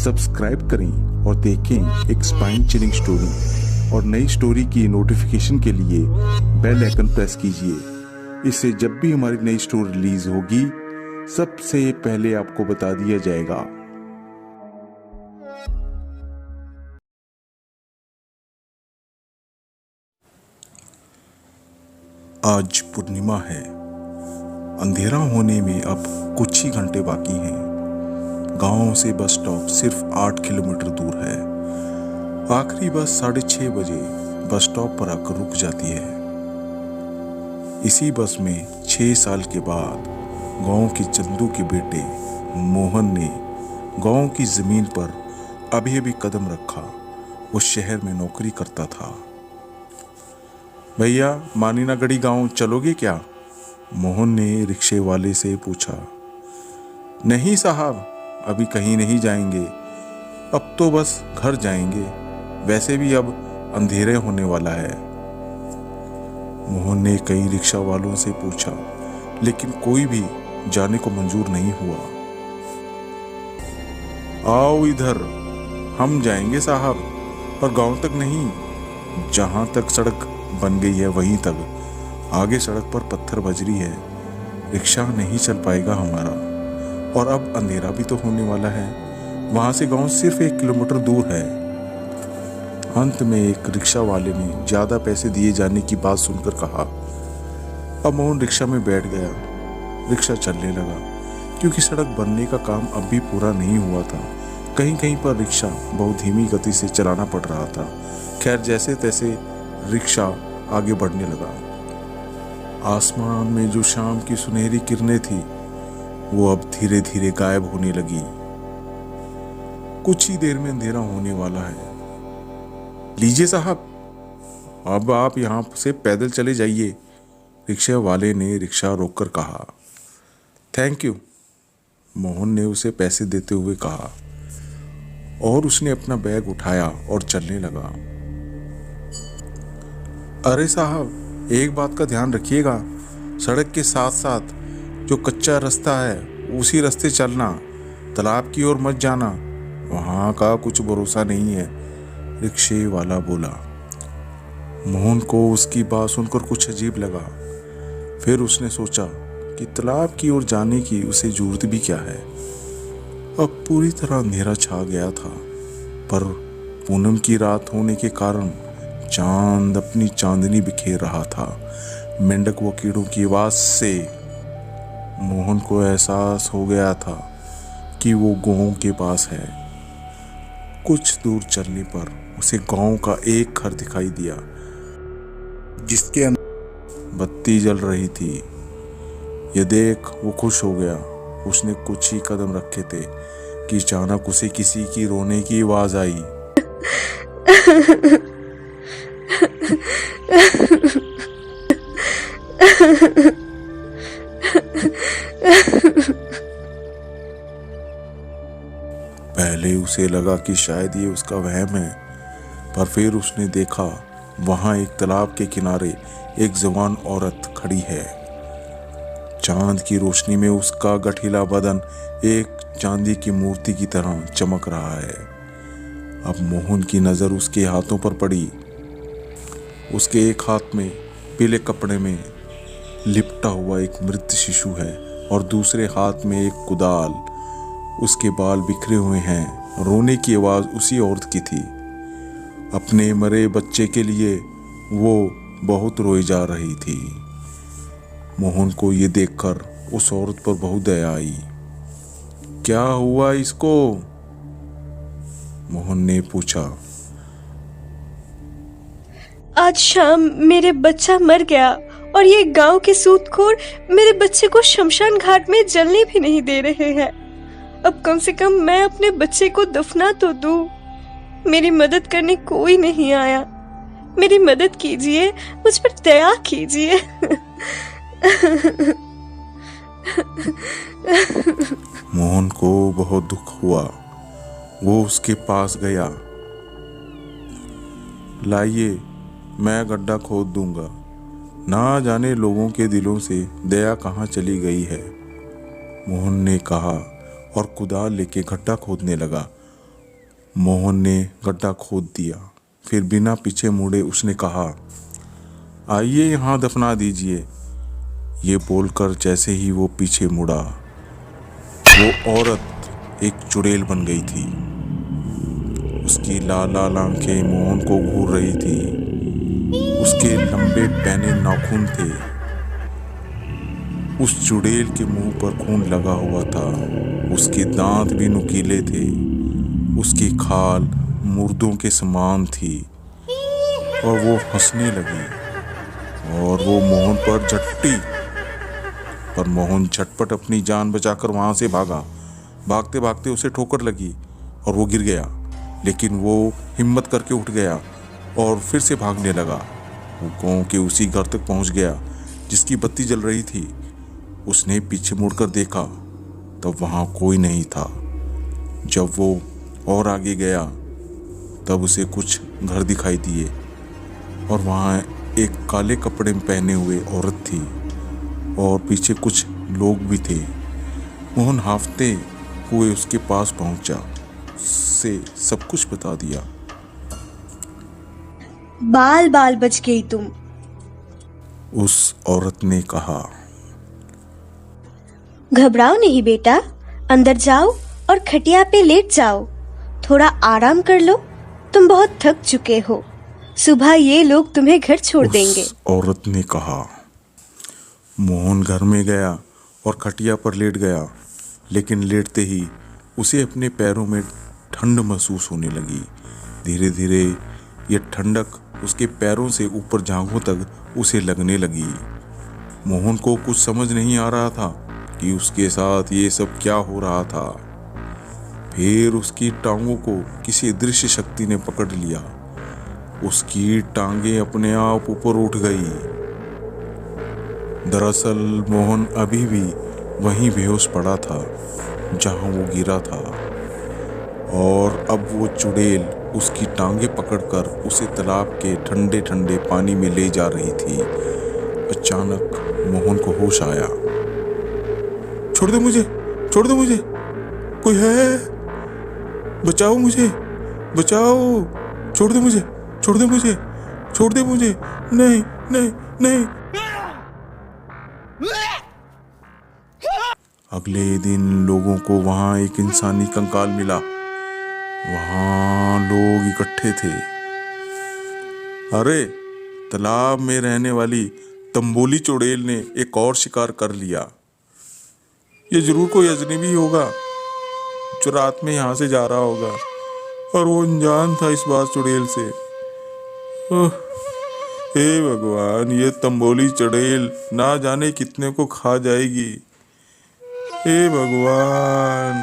Subscribe करें और देखें एक स्पाइन चिलिंग स्टोरी और नई स्टोरी की नोटिफिकेशन के लिए बेल आइकन प्रेस कीजिए। इससे जब भी हमारी नई स्टोरी रिलीज होगी सबसे पहले आपको बता दिया जाएगा। आज पूर्णिमा है। अंधेरा होने में अब कुछ ही घंटे बाकी हैं। गांव से बस स्टॉप सिर्फ 8 किलोमीटर दूर है। आखिरी बस 6:30 बजे बस स्टॉप पर आकर रुक जाती है। इसी बस में 6 साल के बाद गांव के चंदू के बेटे मोहन ने गांव की जमीन पर अभी कदम रखा। वो शहर में नौकरी करता था। भैया मानीनागढ़ी गांव चलोगे क्या? मोहन ने रिक्शे वाले से पूछा। नहीं साहब, अभी कहीं नहीं जाएंगे, अब तो बस घर जाएंगे, वैसे भी अब अंधेरे होने वाला है। मोहन ने कई रिक्शा वालों से पूछा, लेकिन कोई भी जाने को मंजूर नहीं हुआ। आओ इधर, हम जाएंगे साहब, पर गांव तक नहीं, जहां तक सड़क बन गई है वहीं तक। आगे सड़क पर पत्थर बजरी है, रिक्शा नहीं चल पाएगा हमारा, और अब अंधेरा भी तो होने वाला है। वहां से गांव सिर्फ 1 किलोमीटर दूर है। अंत में एक रिक्शा वाले ने ज्यादा पैसे दिए जाने की बात सुनकर कहा। अब मोहन रिक्शा में बैठ गया। रिक्शा चलने लगा, क्योंकि सड़क बनने का काम अब भी पूरा नहीं हुआ था। कहीं कहीं पर रिक्शा बहुत धीमी गति से चलाना पड़ रहा था। खैर, जैसे तैसे रिक्शा आगे बढ़ने लगा। आसमान में जो शाम की सुनहरी किरणें थी वो अब धीरे धीरे गायब होने लगी। कुछ ही देर में अंधेरा होने वाला है। लीजिए साहब, अब आप यहां से पैदल चले जाइए, रिक्शा वाले ने रिक्शा रोककर कहा। थैंक यू, मोहन ने उसे पैसे देते हुए कहा, और उसने अपना बैग उठाया और चलने लगा। अरे साहब, एक बात का ध्यान रखिएगा, सड़क के साथ साथ जो कच्चा रास्ता है उसी रास्ते चलना, तालाब की ओर मत जाना, वहां का कुछ भरोसा नहीं है, रिक्शे वाला बोला। मोहन को उसकी बात सुनकर कुछ अजीब लगा। फिर उसने सोचा कि तालाब की ओर जाने की उसे जरूरत भी क्या है। अब पूरी तरह अंधेरा छा गया था, पर पूनम की रात होने के कारण चांद अपनी चांदनी बिखेर रहा था। मेंढक व कीड़ों की आवाज से मोहन को एहसास हो गया था कि वो गांव के पास है। कुछ दूर चलने पर उसे गांव का एक घर दिखाई दिया, जिसके अंदर बत्ती जल रही थी। यह देख वो खुश हो गया। उसने कुछ ही कदम रखे थे कि अचानक उसे किसी की रोने की आवाज आई। पहले उसे लगा कि शायद ये उसका वहम है, पर फिर उसने देखा वहां एक तालाब के किनारे एक जवान औरत खड़ी है। चांद की रोशनी में उसका गठीला बदन एक चांदी की मूर्ति की तरह चमक रहा है। अब मोहन की नजर उसके हाथों पर पड़ी। उसके एक हाथ में पीले कपड़े में लिपटा हुआ एक मृत शिशु है, और दूसरे हाथ में एक कुदाल। उसके बाल बिखरे हुए हैं। रोने की आवाज उसी औरत की थी। अपने मरे बच्चे के लिए वो बहुत रोई जा रही थी। मोहन को ये देखकर उस औरत पर बहुत दया आई। क्या हुआ इसको? मोहन ने पूछा। आज शाम मेरे बच्चा मर गया, और ये गांव के सूदखोर मेरे बच्चे को शमशान घाट में जलने भी नहीं दे रहे हैं। अब कम से कम मैं अपने बच्चे को दफना तो दूं। मेरी मदद करने कोई नहीं आया। मेरी मदद कीजिए, मुझ पर दया कीजिए। मोहन को बहुत दुख हुआ। वो उसके पास गया। लाइए, मैं गड्ढा खोद दूंगा। ना जाने लोगों के दिलों से दया कहाँ चली गई है, मोहन ने कहा, और कुदाल लेके गड्ढा खोदने लगा। मोहन ने गड्ढा खोद दिया। फिर बिना पीछे मुड़े उसने कहा, आइए यहाँ दफना दीजिए। ये बोलकर जैसे ही वो पीछे मुड़ा, वो औरत एक चुड़ैल बन गई थी। उसकी लाल लाल आंखें मोहन को घूर रही थी। उसके लंबे पैने नाखून थे। उस चुड़ैल के मुंह पर खून लगा हुआ था। उसके दांत भी नुकीले थे। उसकी खाल मुर्दों के समान थी और वो हंसने लगी और वो मोहन पर झपटी। पर मोहन झटपट अपनी जान बचाकर वहां से भागा। भागते भागते उसे ठोकर लगी और वो गिर गया, लेकिन वो हिम्मत करके उठ गया और फिर से भागने लगा। वो गांव के उसी घर तक पहुंच गया जिसकी बत्ती जल रही थी। उसने पीछे मुड़कर देखा, तब वहां कोई नहीं था। जब वो और आगे गया तब उसे कुछ घर दिखाई दिए और वहां एक काले कपड़े में पहने हुए औरत थी और पीछे कुछ लोग भी थे। मोहन हांफते हुए उसके पास पहुंचा, उससे सब कुछ बता दिया। बाल बाल बच गई तुम। उस औरत ने कहा, घबराओ नहीं बेटा, अंदर जाओ और खटिया पे लेट जाओ। थोड़ा आराम कर लो, तुम बहुत थक चुके हो। सुबह ये लोग तुम्हें घर छोड़ देंगे। उस औरत ने कहा। मोहन घर में गया और खटिया पर लेट गया, लेकिन लेटते ही उसे अपने पैरों में ठंड महसूस होने लगी। धीरे धीरे ये ठंडक उसके पैरों से ऊपर जांघों तक उसे लगने लगी। मोहन को कुछ समझ नहीं आ रहा था कि उसके साथ ये सब क्या हो रहा था। फिर उसकी टांगों को किसी दृश्य शक्ति ने पकड़ लिया। उसकी टांगें अपने आप ऊपर उठ गई। दरअसल मोहन अभी भी वहीं बेहोश पड़ा था जहां वो गिरा था, और अब वो चुड़ैल उसकी टांगें पकड़कर उसे तालाब के ठंडे ठंडे पानी में ले जा रही थी। अचानक मोहन को होश आया। छोड़ दे मुझे, छोड़ दे मुझे, कोई है, बचाओ मुझे, बचाओ, छोड़ दे मुझे, छोड़ दे मुझे, छोड़ दे मुझे, नहीं नहीं नहीं। अगले दिन लोगों को वहां एक इंसानी कंकाल मिला। वहां लोग इकट्ठे थे। अरे, तालाब में रहने वाली तंबोली चुड़ैल ने एक और शिकार कर लिया। ये जरूर कोई अजनबी होगा जो रात में यहाँ से जा रहा होगा, और वो अनजान था इस बात चुड़ैल से। हे भगवान, ये तंबोली चुड़ैल ना जाने कितने को खा जाएगी। हे भगवान।